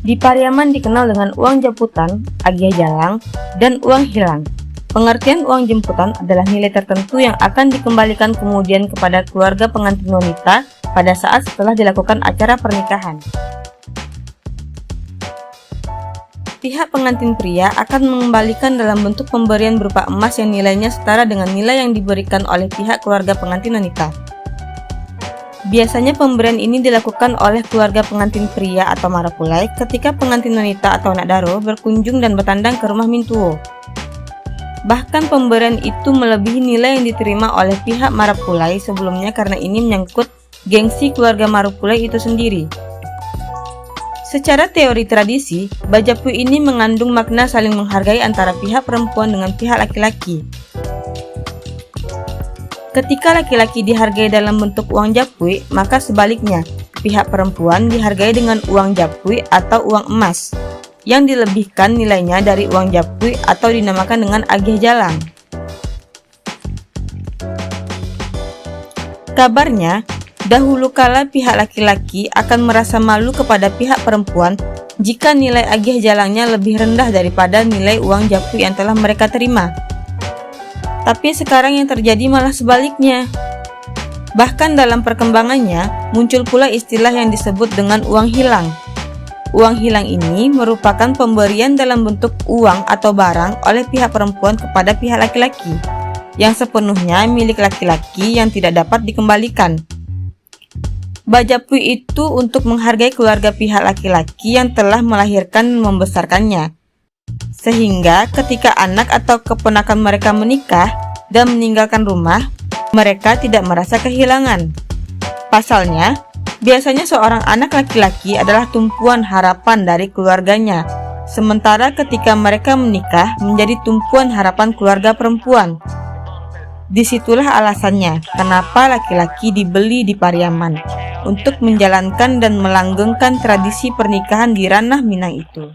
Di Pariaman dikenal dengan uang jemputan, agiah jalang, dan uang hilang. Pengertian uang jemputan adalah nilai tertentu yang akan dikembalikan kemudian kepada keluarga pengantin wanita pada saat setelah dilakukan acara pernikahan. Pihak pengantin pria akan mengembalikan dalam bentuk pemberian berupa emas yang nilainya setara dengan nilai yang diberikan oleh pihak keluarga pengantin wanita. Biasanya pemberian ini dilakukan oleh keluarga pengantin pria atau marapulai ketika pengantin wanita atau anak daro berkunjung dan bertandang ke rumah mintuo. Bahkan pemberian itu melebihi nilai yang diterima oleh pihak marapulai sebelumnya karena ini menyangkut gengsi keluarga marapulai itu sendiri. Secara teori tradisi, bajapui ini mengandung makna saling menghargai antara pihak perempuan dengan pihak laki-laki. Ketika laki-laki dihargai dalam bentuk uang japui, maka sebaliknya, pihak perempuan dihargai dengan uang japui atau uang emas, yang dilebihkan nilainya dari uang japui atau dinamakan dengan agiah jalang. Kabarnya, dahulu kala pihak laki-laki akan merasa malu kepada pihak perempuan jika nilai agiah jalangnya lebih rendah daripada nilai uang japui yang telah mereka terima. Tapi sekarang yang terjadi malah sebaliknya. Bahkan dalam perkembangannya, muncul pula istilah yang disebut dengan uang hilang. Uang hilang ini merupakan pemberian dalam bentuk uang atau barang oleh pihak perempuan kepada pihak laki-laki, yang sepenuhnya milik laki-laki yang tidak dapat dikembalikan. Bajapui itu untuk menghargai keluarga pihak laki-laki yang telah melahirkan dan membesarkannya. Sehingga ketika anak atau keponakan mereka menikah dan meninggalkan rumah, mereka tidak merasa kehilangan. Pasalnya, biasanya seorang anak laki-laki adalah tumpuan harapan dari keluarganya, sementara ketika mereka menikah menjadi tumpuan harapan keluarga perempuan. Disitulah alasannya kenapa laki-laki dibeli di Pariaman, untuk menjalankan dan melanggengkan tradisi pernikahan di ranah Minang itu.